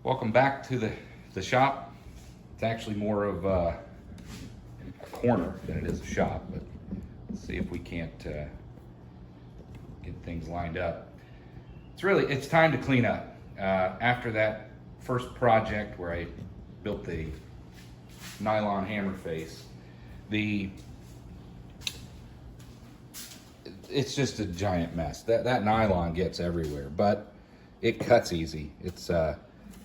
Welcome back to the shop. It's actually more of a corner than it is a shop, but let's see if we can't get things lined up. It's time to clean up. After that first project where I built the nylon hammer face, it's just a giant mess. That nylon gets everywhere, but it cuts easy. It's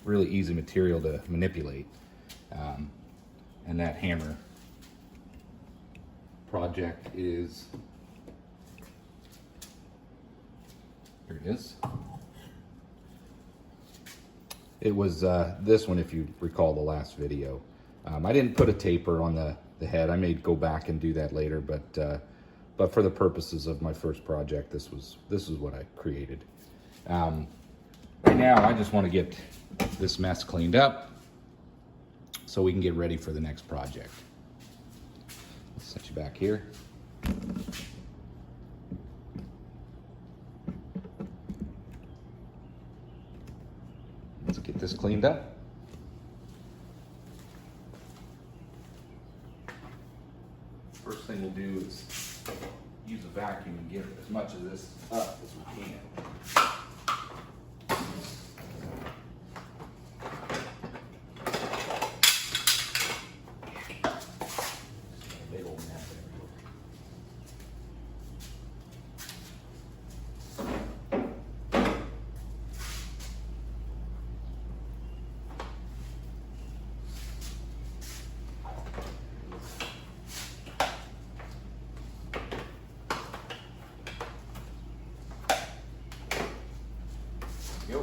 really easy material to manipulate. And that hammer project is, here it is. It was this one, if you recall the last video. I didn't put a taper on the head. I may go back and do that later, but for the purposes of my first project, this is what I created. Right now, I just want to get this mess cleaned up so we can get ready for the next project. Let's set you back here. Let's get this cleaned up. First thing we'll do is use a vacuum and get as much of this up as we can. Big old mess Go.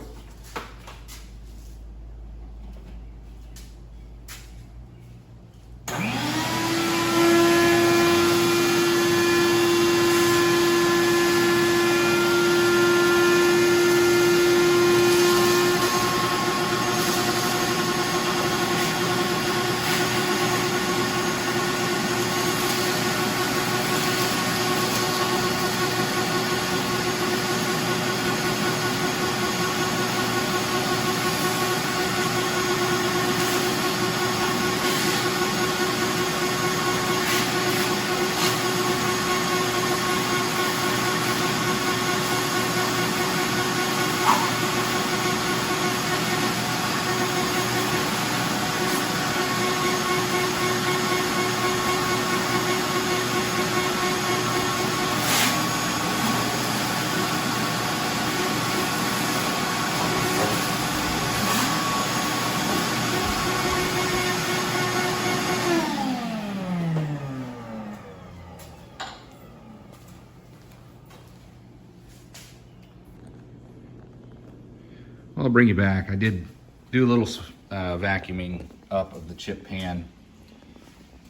I'll bring you back. I did do a little vacuuming up of the chip pan.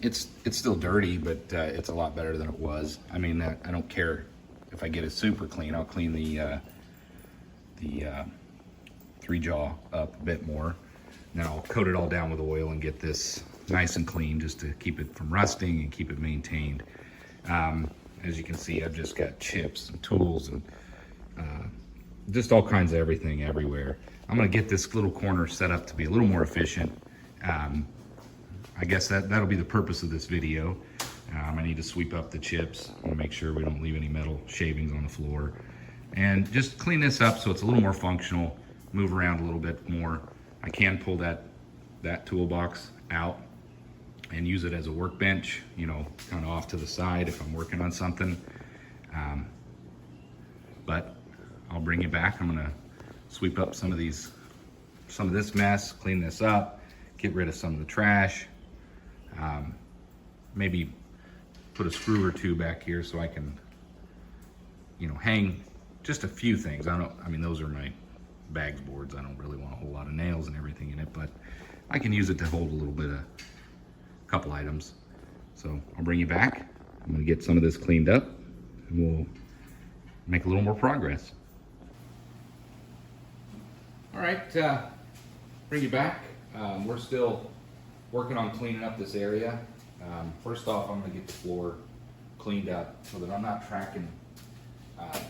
It's still dirty, but it's a lot better than it was. I mean, I don't care if I get it super clean. I'll clean the three jaw up a bit more. Then I'll coat it all down with oil and get this nice and clean just to keep it from rusting and keep it maintained. As you can see, I've just got chips and tools and just all kinds of everything everywhere. I'm gonna get this little corner set up to be a little more efficient. I guess that'll be the purpose of this video. I need to sweep up the chips and make sure we don't leave any metal shavings on the floor. And just clean this up so it's a little more functional, move around a little bit more. I can pull that toolbox out and use it as a workbench, you know, kind of off to the side if I'm working on something. But I'll bring you back. I'm gonna sweep up some of this mess, clean this up, get rid of some of the trash. Maybe put a screw or two back here so I can, you know, hang just a few things. I mean, those are my bags boards. I don't really want a whole lot of nails and everything in it, but I can use it to hold a little bit of a couple items. So I'll bring you back. I'm gonna get some of this cleaned up and we'll make a little more progress. All right, bring you back. We're still working on cleaning up this area. First off, I'm gonna get the floor cleaned up so that I'm not tracking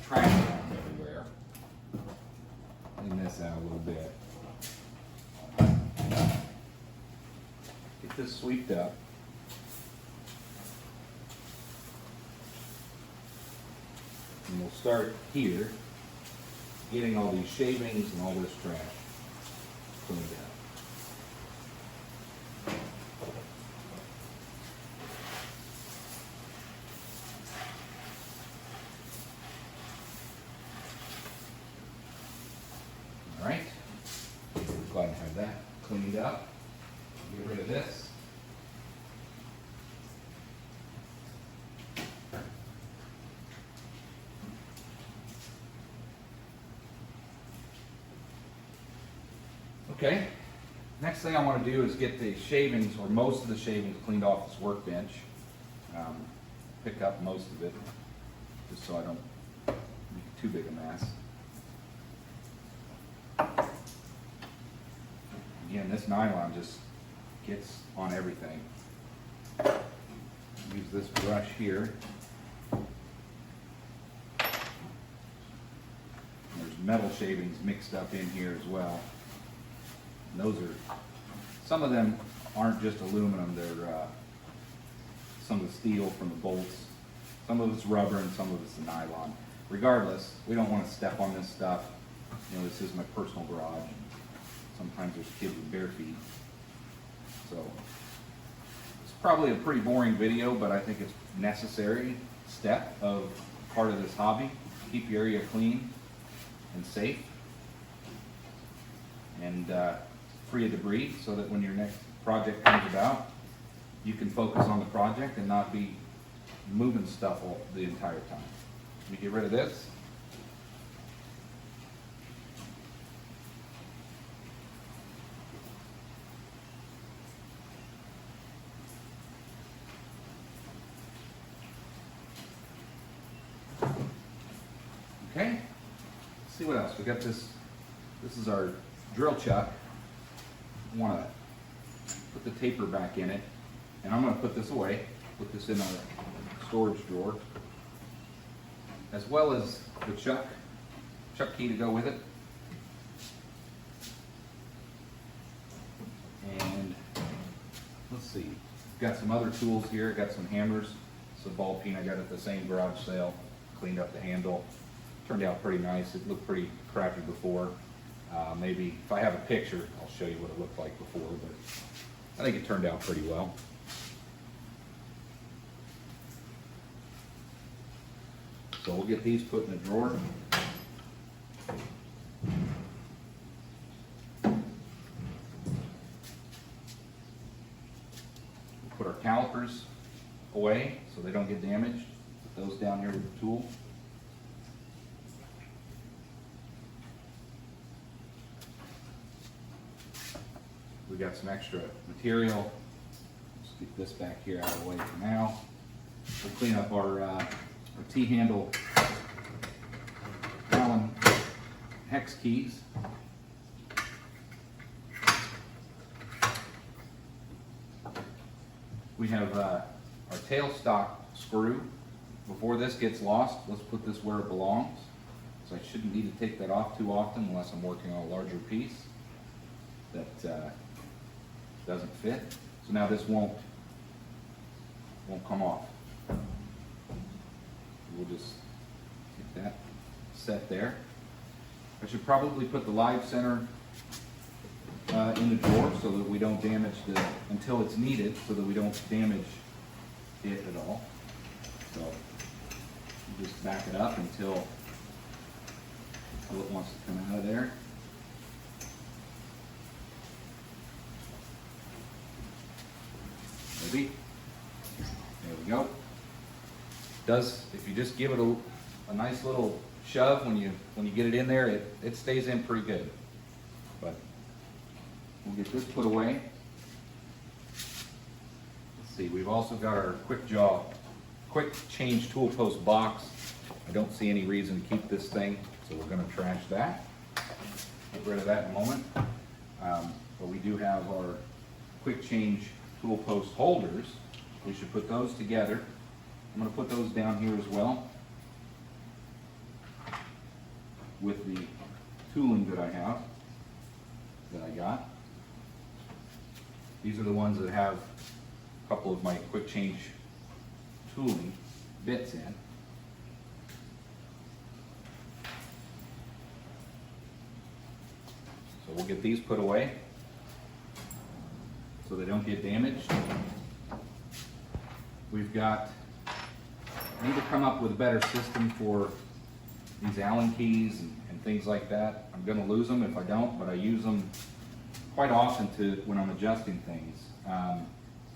trash around everywhere. Clean this out a little bit. get this sweeped up. And we'll start here, getting all these shavings and all this trash cleaned out. All right, go ahead and have that cleaned up. Get rid of this. Okay, next thing I want to do is get the shavings, or most of the shavings, cleaned off this workbench. Pick up most of it, just so I don't make too big a mess. Again, this nylon just gets on everything. Use this brush here. There's metal shavings mixed up in here as well. And those are, some of them aren't just aluminum, they're some of the steel from the bolts. Some of it's rubber and some of it's the nylon. Regardless, we don't want to step on this stuff. You know, this is my personal garage. Sometimes there's kids with bare feet. So it's probably a pretty boring video, but I think it's a necessary step of part of this hobby. Keep your area clean and safe and free of debris, so that when your next project comes about, you can focus on the project and not be moving stuff all the entire time. Let me get rid of this. Okay, let's see what else. We got this is our drill chuck. I want to put the taper back in it, and I'm going to put this away, put this in our storage drawer, as well as the chuck key to go with it. And let's see, got some other tools here, got some hammers. It's a ball peen I got at the same garage sale, cleaned up the handle. Turned out pretty nice. It looked pretty crappy before. Maybe if I have a picture, I'll show you what it looked like before, but I think it turned out pretty well. So we'll get these put in the drawer. We'll put our calipers away so they don't get damaged. Put those down here with the tool. We got some extra material. Let's get this back here out of the way for now. We'll clean up our T-handle Allen hex keys. We have our tailstock screw. Before this gets lost, let's put this where it belongs. So I shouldn't need to take that off too often unless I'm working on a larger piece that doesn't fit. So now this won't come off. We'll just get that set there. I should probably put the live center in the drawer so that we don't damage until it's needed, so that we don't damage it at all. So we'll just back it up until it wants to come out of there. Maybe. There we go. If you just give it a nice little shove when you get it in there, it stays in pretty good. But we'll get this put away. Let's see, we've also got our quick change tool post box. I don't see any reason to keep this thing, so we're going to trash that. Get rid of that in a moment. But we do have our quick change tool post holders. We should put those together. I'm going to put those down here as well with the tooling that I got. These are the ones that have a couple of my quick change tooling bits in. So we'll get these put away so they don't get damaged. We've got, I need to come up with a better system for these Allen keys and things like that. I'm gonna lose them if I don't, but I use them quite often when I'm adjusting things.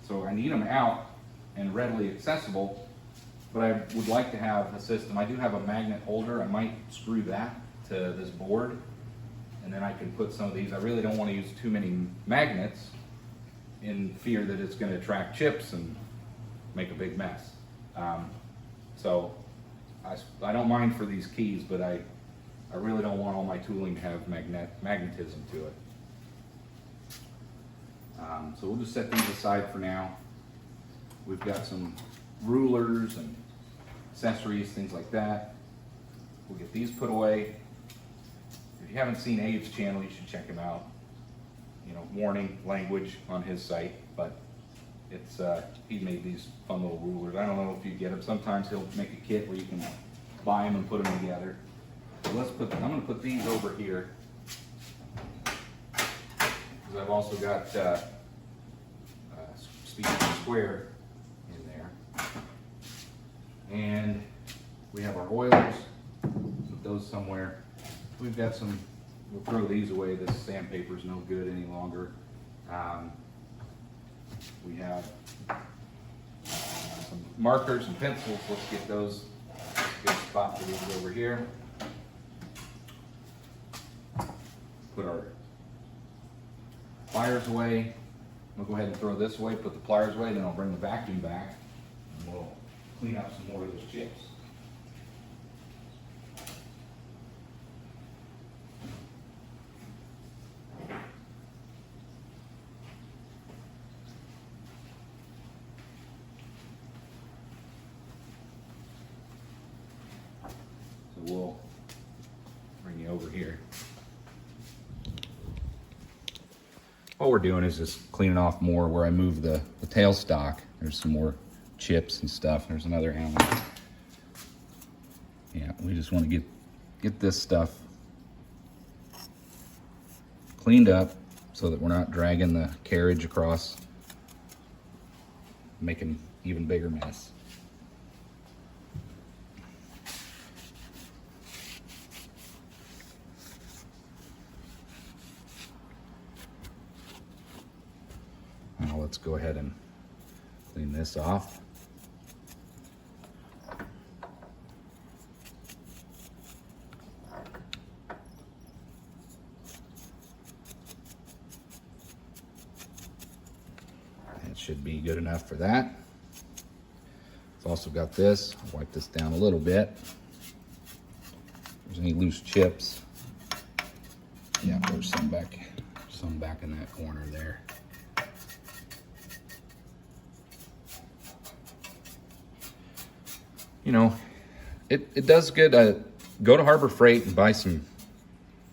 So I need them out and readily accessible, but I would like to have a system. I do have a magnet holder. I might screw that to this board, and then I can put some of these. I really don't want to use too many magnets in fear that it's going to attract chips and make a big mess. So I don't mind for these keys, but I really don't want all my tooling to have magnetism to it. So we'll just set these aside for now. We've got some rulers and accessories, things like that. We'll get these put away. If you haven't seen Abe's channel, you should check him out. You know, warning language on his site, but it's he made these fun little rulers. I don't know if you get them. Sometimes he'll make a kit where you can buy them and put them together. So I'm going to put these over here, because I've also got speed square in there, and we have our oilers. Put those somewhere. We've got some. We'll throw these away. This sandpaper is no good any longer. We have some markers and pencils. Let's get those. Good spot for these over here. Put our pliers away. We'll go ahead and throw this away, put the pliers away, then I'll bring the vacuum back and we'll clean up some more of those chips. So we'll bring you over here. What we're doing is just cleaning off more where I move the tailstock. There's some more chips and stuff. There's another Allen. Yeah, we just want to get this stuff cleaned up so that we're not dragging the carriage across, making an even bigger mess. Now let's go ahead and clean this off. That should be good enough for that. It's also got this. I'll wipe this down a little bit. If there's any loose chips. Yeah, there's some back in that corner there. You know, it does good. Go to Harbor Freight and buy some,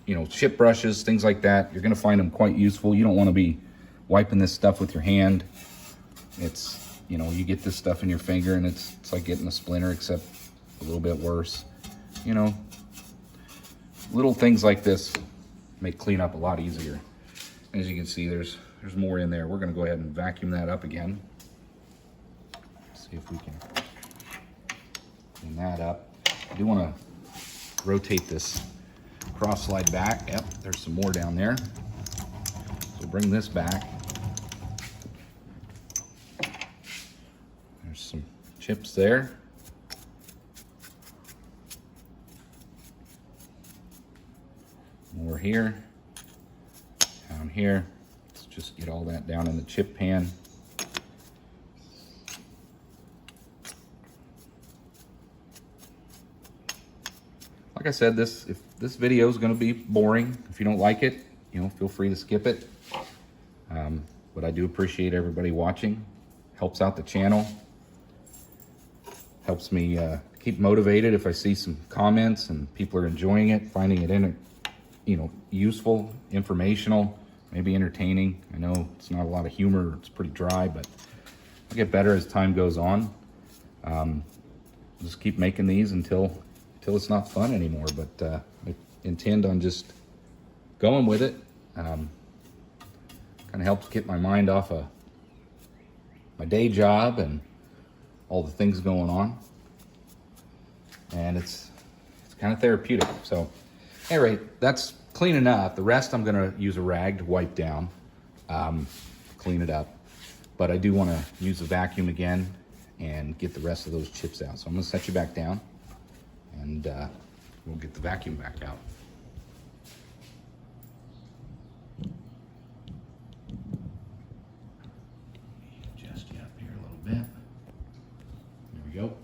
you know, chip brushes, things like that. You're going to find them quite useful. You don't want to be wiping this stuff with your hand. It's, you know, you get this stuff in your finger and it's like getting a splinter, except a little bit worse. You know, little things like this make cleanup a lot easier. As you can see, there's more in there. We're going to go ahead and vacuum that up again. See if we can clean that up. I do want to rotate this cross slide back. Yep, there's some more down there. So bring this back. There's some chips there. More here. Down here. Let's just get all that down in the chip pan. Like I said, if this video is going to be boring, if you don't like it, you know, feel free to skip it. But I do appreciate everybody watching. Helps out the channel. Helps me keep motivated if I see some comments and people are enjoying it, finding it you know, useful, informational. maybe entertaining. I know it's not a lot of humor, it's pretty dry, but it'll get better as time goes on. Just keep making these until it's not fun anymore, but I intend on just going with it. Kind of helps get my mind off of my day job and all the things going on, and it's kind of therapeutic. So at any rate, that's clean enough. The rest I'm gonna use a rag to wipe down, clean it up, but I do want to use a vacuum again and get the rest of those chips out. So I'm gonna set you back down, and we'll get the vacuum back out. Adjust you up here a little bit. There we go.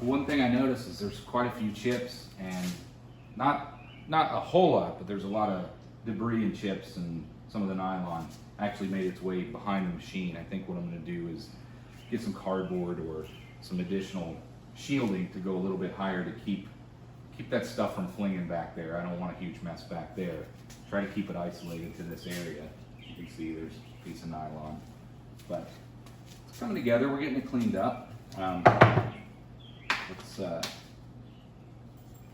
One thing I noticed is there's quite a few chips, and not a whole lot, but there's a lot of debris and chips, and some of the nylon actually made its way behind the machine. I think what I'm going to do is get some cardboard or some additional shielding to go a little bit higher to keep that stuff from flinging back there. I don't want a huge mess back there. Try to keep it isolated to this area. You can see there's a piece of nylon, but it's coming together. We're getting it cleaned up. Let's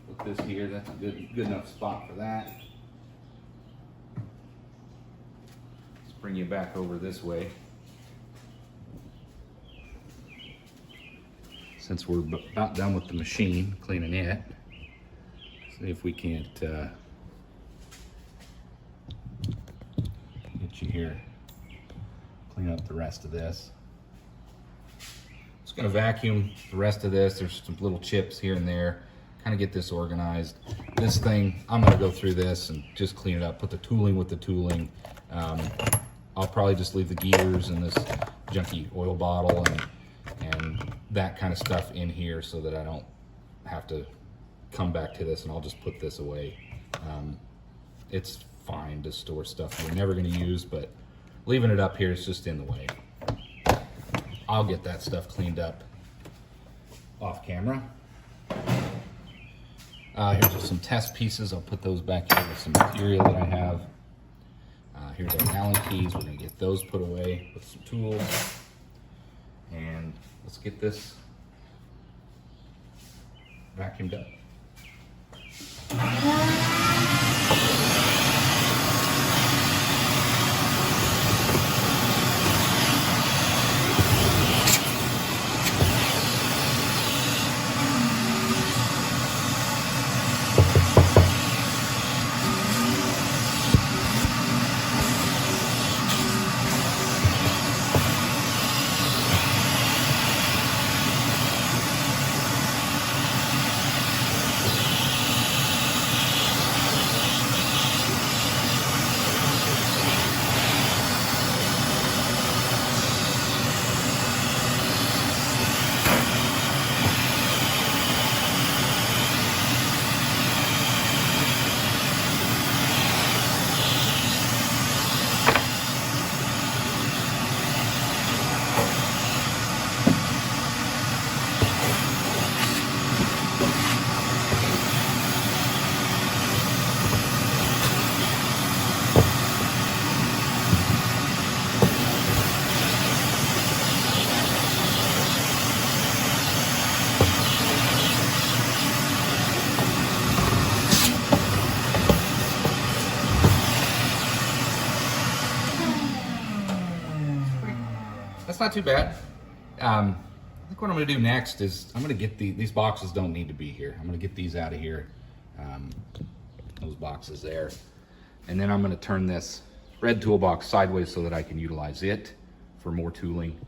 put this here. That's a good enough spot for that. Let's bring you back over this way. Since we're about done with the machine, cleaning it, see if we can't get you here, clean up the rest of this. Just gonna vacuum the rest of this. There's some little chips here and there, kind of get this organized. This thing, I'm gonna go through this and just clean it up, put the tooling with the tooling. I'll probably just leave the gears and this junky oil bottle and that kind of stuff in here so that I don't have to come back to this, and I'll just put this away. It's fine to store stuff we're never gonna use, but leaving it up here is just in the way. I'll get that stuff cleaned up off camera. Here's just some test pieces. I'll put those back here with some material that I have. Here's our Allen keys. We're gonna get those put away with some tools. And let's get this vacuumed up. that's not too bad. I think what I'm gonna do next is I'm gonna get these boxes don't need to be here. I'm gonna get these out of here. Those boxes there. And then I'm gonna turn this red toolbox sideways so that I can utilize it for more tooling.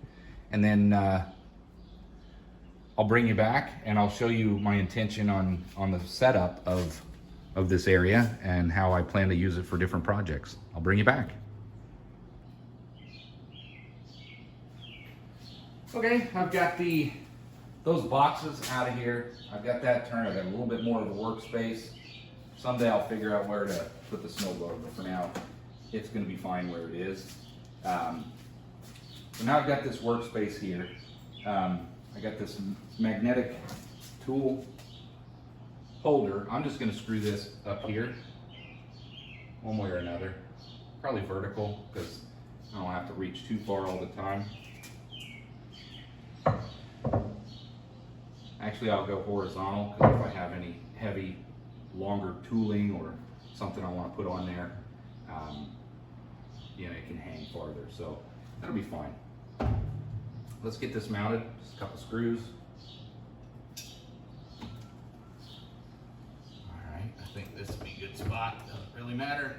And then I'll bring you back and I'll show you my intention on the setup of this area and how I plan to use it for different projects. I'll bring you back. Okay, I've got those boxes out of here. I've got that turned. I've got a little bit more of a workspace. Someday I'll figure out where to put the snow blower, but for now, it's gonna be fine where it is. So now I've got this workspace here. I got this magnetic tool holder. I'm just gonna screw this up here, one way or another. Probably vertical, because I don't have to reach too far all the time. Actually, I'll go horizontal, because if I have any heavy, longer tooling or something I want to put on there, you know, it can hang farther, so that'll be fine. Let's get this mounted. Just a couple screws. All right, I think this will be a good spot. Doesn't really matter.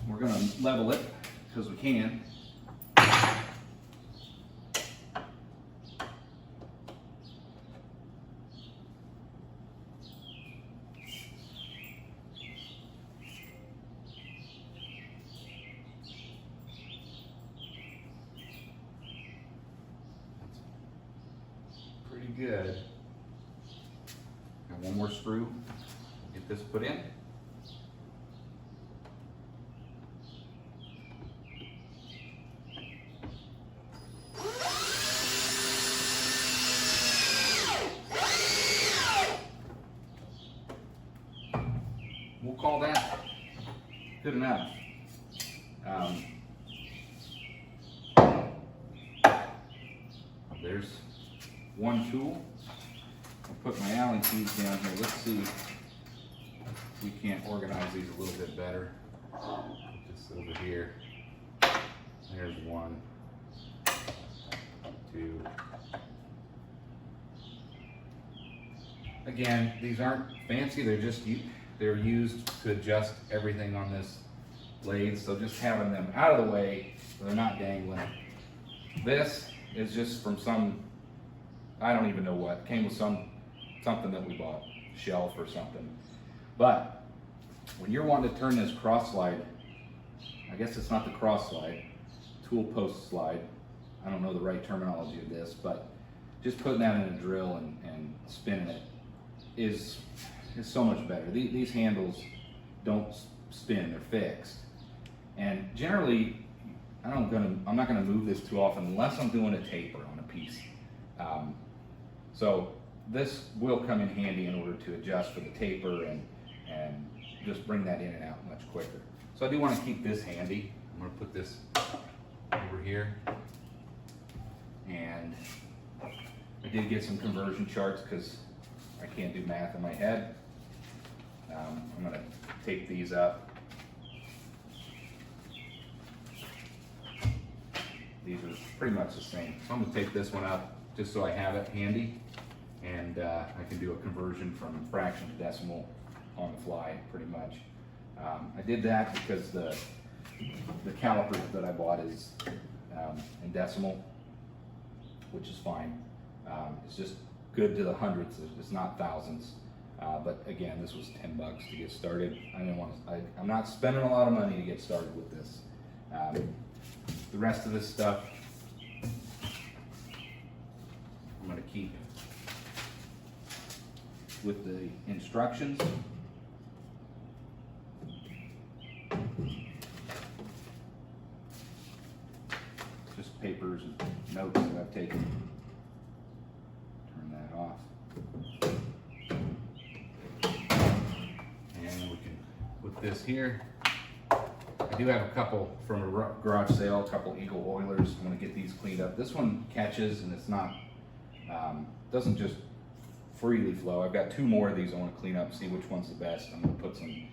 We're gonna level it because we can. Pretty good. Got one more screw. Get this put in. We'll call that good enough. There's one tool. I'll put my Allen keys down here. Let's see if we can't organize these a little bit better. Put this over here. There's one, two. Again, these aren't fancy. They're used to adjust everything on this lathe. So just having them out of the way so they're not dangling. This is just from some, I don't even know what, came with something that we bought, shelf or something. But when you're wanting to turn this cross slide, I guess it's not the cross slide, tool post slide. I don't know the right terminology of this, but just putting that in a drill and spinning it is so much better. These handles don't spin, they're fixed. And generally, I'm not gonna move this too often unless I'm doing a taper on a piece. So this will come in handy in order to adjust for the taper and just bring that in and out much quicker. So I do want to keep this handy. I'm gonna put this over here. And I did get some conversion charts because I can't do math in my head. I'm gonna tape these up. These are pretty much the same. So I'm gonna take this one up just so I have it handy, and I can do a conversion from fraction to decimal on the fly, pretty much. I did that because the caliper that I bought is in decimal, which is fine. It's just good to the hundredths. It's not thousands. But again, this was $10 to get started. I'm not spending a lot of money to get started with this. The rest of this stuff, I'm going to keep with the instructions. Just papers and notes that I've taken. Turn that off. And we can put this here. I do have a couple from a garage sale, a couple Eagle Oilers. I'm going to get these cleaned up. This one catches and it's not, doesn't just freely flow. I've got 2 more of these I want to clean up, see which one's the best. I'm going to put some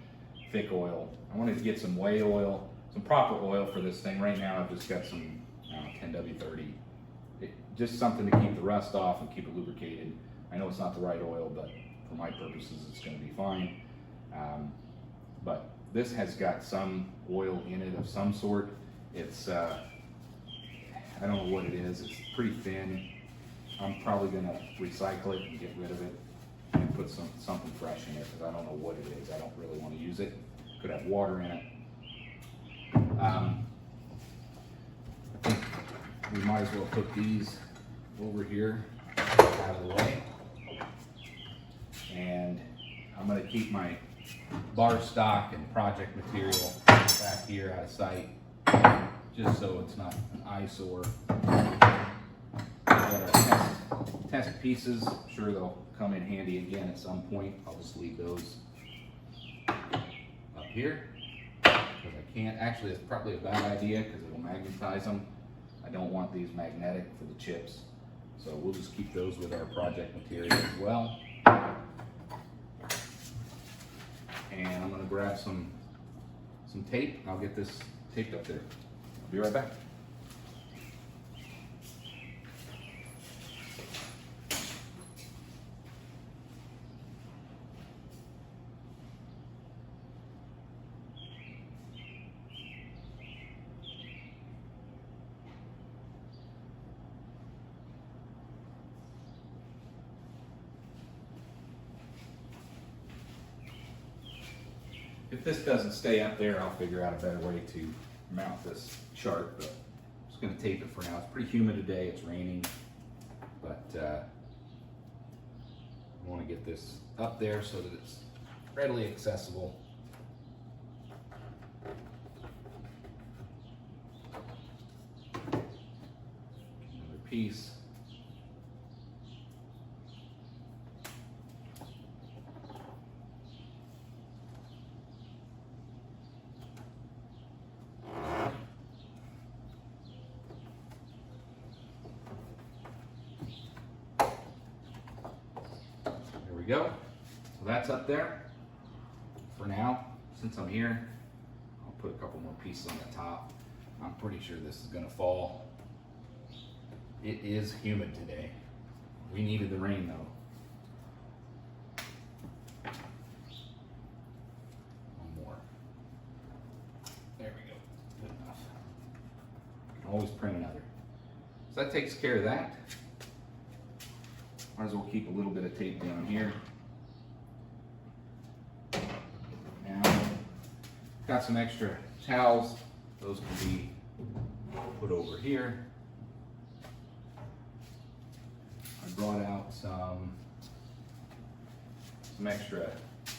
thick oil. I wanted to get some whey oil, some proper oil for this thing. Right now I've just got some 10W30. Just something to keep the rust off and keep it lubricated. I know it's not the right oil, but for my purposes it's going to be fine. But this has got some oil in it of some sort. It's, I don't know what it is. It's pretty thin. I'm probably going to recycle it and get rid of it and put something fresh in it, because I don't know what it is. I don't really want to use it. Could have water in it. I think we might as well put these over here out of the way. And I'm going to keep my bar stock and project material back here out of sight, just so it's not an eyesore. We've got our test pieces. I'm sure they'll come in handy again at some point. I'll just leave those up here, because I can't. Actually, it's probably a bad idea because it'll magnetize them. I don't want these magnetic for the chips, so we'll just keep those with our project material as well. And I'm going to grab some tape, and I'll get this taped up there. I'll be right back. If this doesn't stay up there, I'll figure out a better way to mount this chart, but I'm just going to tape it for now. It's pretty humid today, it's raining, but I want to get this up there so that it's readily accessible. Another piece. Go. So that's up there for now. Since I'm here, I'll put a couple more pieces on the top. I'm pretty sure this is going to fall. It is humid today. We needed the rain though. One more. There we go. Good enough. You can always print another. So that takes care of that. Might as well keep a little bit of tape down here. Now, got some extra towels. Those can be put over here. I brought out some extra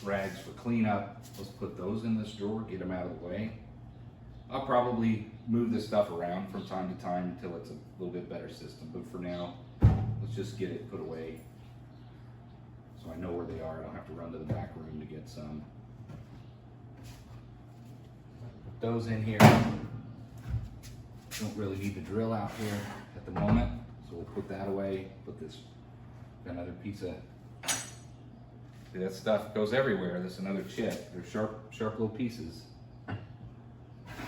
rags for cleanup. Let's put those in this drawer, get them out of the way. I'll probably move this stuff around from time to time until it's a little bit better system, but for now, let's just get it put away so I know where they are. I don't have to run to the back room to get some. Put those in here. Don't really need the drill out here at the moment, so we'll put that away. Put this, got another piece of, see, that stuff goes everywhere. This is another chip. They're sharp little pieces.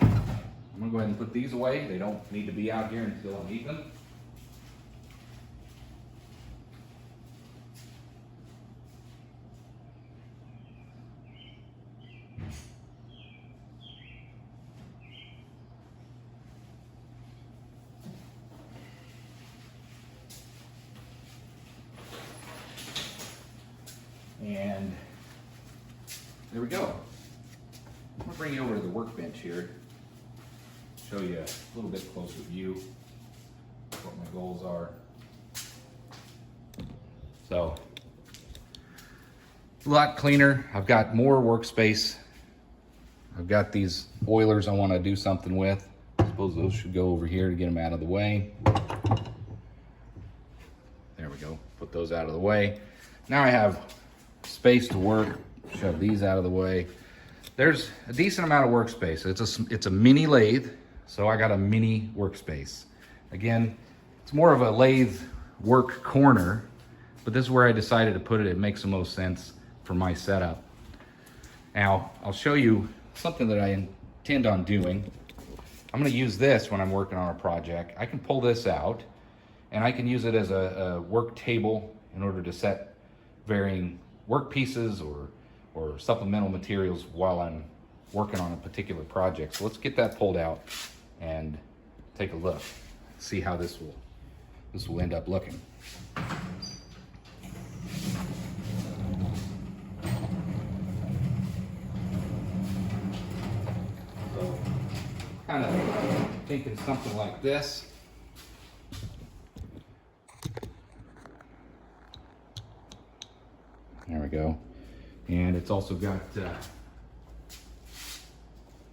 I'm gonna go ahead and put these away. They don't need to be out here until I need them. And there we go. I'm gonna bring you over to the workbench here. Show you a little bit closer view of what my goals are. So, a lot cleaner. I've got more workspace. I've got these oilers I want to do something with. I suppose those should go over here to get them out of the way. There we go. Put those out of the way. Now I have space to work. Shove these out of the way. There's a decent amount of workspace. It's a mini lathe, so I got a mini workspace. Again, it's more of a lathe work corner but this is where I decided to put it. It makes the most sense for my setup. Now, I'll show you something that I intend on doing. I'm gonna use this when I'm working on a project. I can pull this out and I can use it as a work table in order to set varying work pieces or supplemental materials while I'm working on a particular project. So let's get that pulled out and take a look, see how this will end up looking. So, kind of thinking something like this. There we go. And it's also got,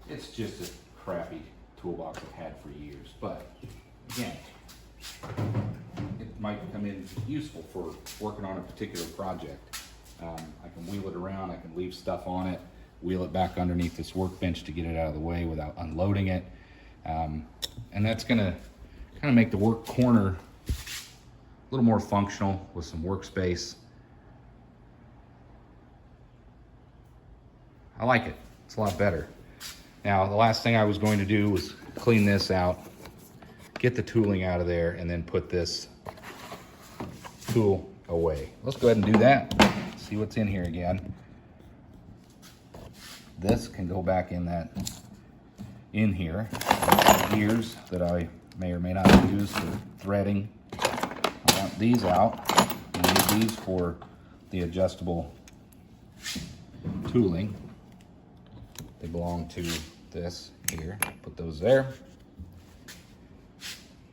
it's just a crappy toolbox I've had for years, but again, it might come in useful for working on a particular project. I can wheel it around, I can leave stuff on it, wheel it back underneath this workbench to get it out of the way without unloading it. And that's gonna kind of make the work corner a little more functional with some workspace. I like it, it's a lot better. Now, the last thing I was going to do was clean this out, get the tooling out of there, and then put this tool away. Let's go ahead and do that. See what's in here again. This can go back in here. Gears that I may or may not use for threading. I want these out. I need these for the adjustable tooling. They belong to this here. Put those there.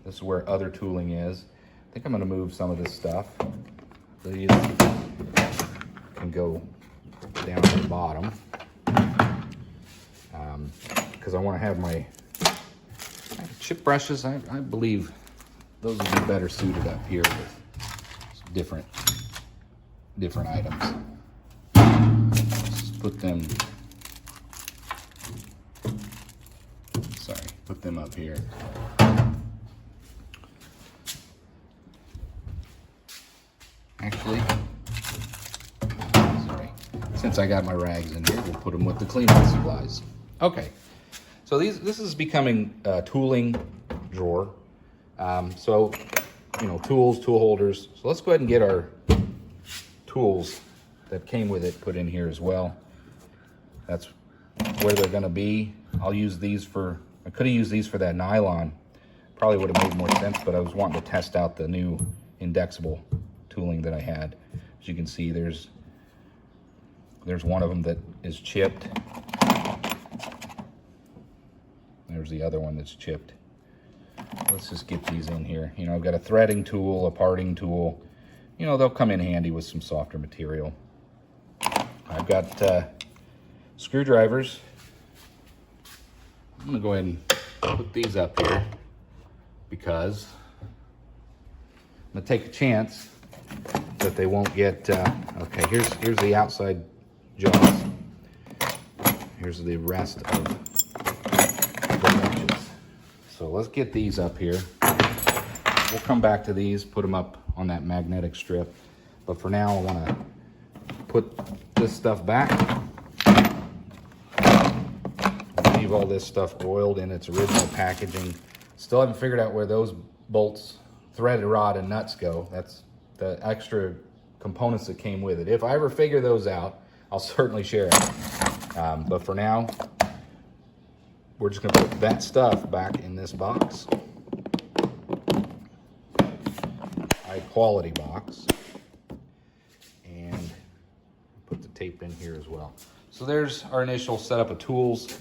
This is where other tooling is. I think I'm going to move some of this stuff. These can go down to the bottom because I want to have my chip brushes. I believe those would be better suited up here with some different items. Let's just put them. Put them up here. Actually, sorry. Since I got my rags in here, we'll put them with the cleaning supplies. Okay, so this is becoming a tooling drawer. So, you know, tools, tool holders. So let's go ahead and get our tools that came with it put in here as well. That's where they're gonna be. I'll use these for, I could have used these for that nylon. Probably would have made more sense, but I was wanting to test out the new indexable tooling that I had. As you can see, there's one of them that is chipped. There's the other one that's chipped. Let's just get these in here. You know, I've got a threading tool, a parting tool. You know, they'll come in handy with some softer material. I've got screwdrivers. I'm gonna go ahead and put these up here because I'm gonna take a chance that they won't get, okay, here's the outside jaws. Here's the rest of the wrenches. So let's get these up here. We'll come back to these, put them up on that magnetic strip. But for now, I wanna put this stuff back. Leave all this stuff oiled in its original packaging. Still haven't figured out where those bolts, threaded rod, and nuts go. That's the extra components that came with it. If I ever figure those out, I'll certainly share it. But for now, we're just gonna put that stuff back in this box. High quality box. And put the tape in here as well. So there's our initial setup of tools.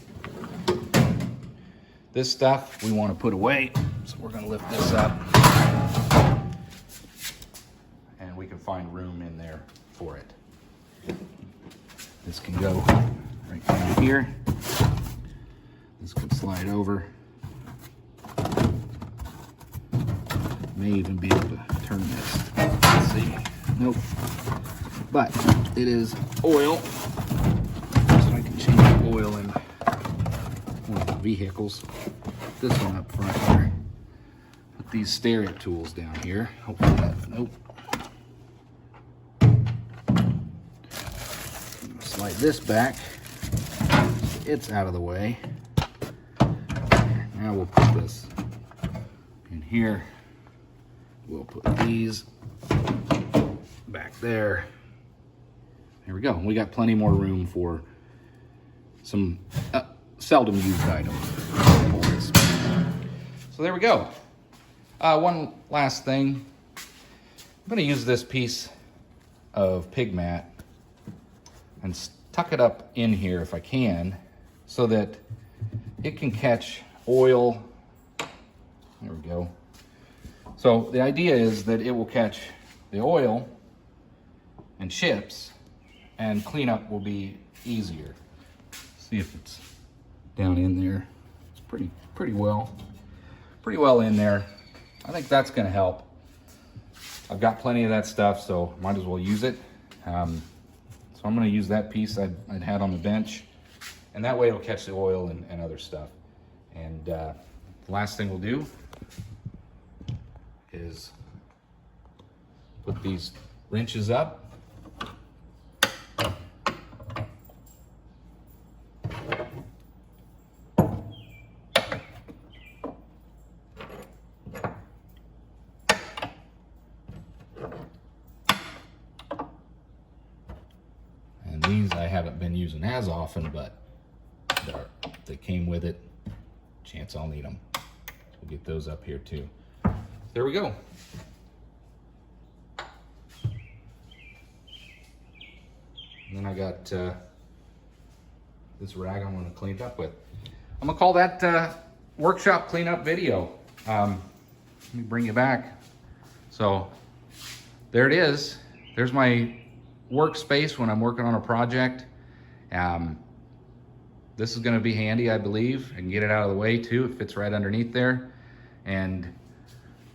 This stuff we want to put away, so we're going to lift this up and we can find room in there for it. This can go right down here. This could slide over. May even be able to turn this. Let's see. Nope. But it is oil, so I can change the oil in one of the vehicles. This one up front here. Put these stereo tools down here. Hopefully that, nope. slide this back. It's out of the way. Now we'll put this in here. We'll put these back there. There we go. We got plenty more room for some seldom used items. So there we go. One last thing. I'm going to use this piece of pig mat and tuck it up in here if I can, so that it can catch oil. There we go. So the idea is that it will catch the oil and chips, and cleanup will be easier. See if it's down in there. It's pretty well in there. I think that's going to help. I've got plenty of that stuff, so might as well use it. So I'm going to use that piece I'd had on the bench, and that way it'll catch the oil and other stuff. And the last thing we'll do is put these wrenches up. And these I haven't been using as often, but they came with it. Chance I'll need them. We'll get those up here too. There we go. And then I got this rag I'm going to clean it up with. I'm going to call that workshop cleanup video. Let me bring you back. So there it is. There's my workspace when I'm working on a project. This is going to be handy, I believe. I can get it out of the way too. It fits right underneath there. And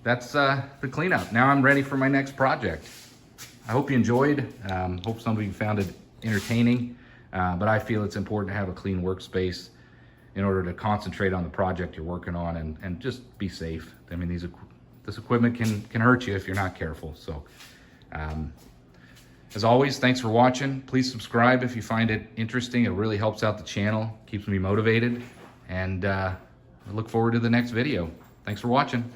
that's the cleanup. Now I'm ready for my next project. I hope you enjoyed. Hope some of you found it entertaining. But I feel it's important to have a clean workspace in order to concentrate on the project you're working on and just be safe. I mean, this equipment can hurt you if you're not careful. So as always, thanks for watching. Please subscribe if you find it interesting. It really helps out the channel, keeps me motivated. And I look forward to the next video. Thanks for watching.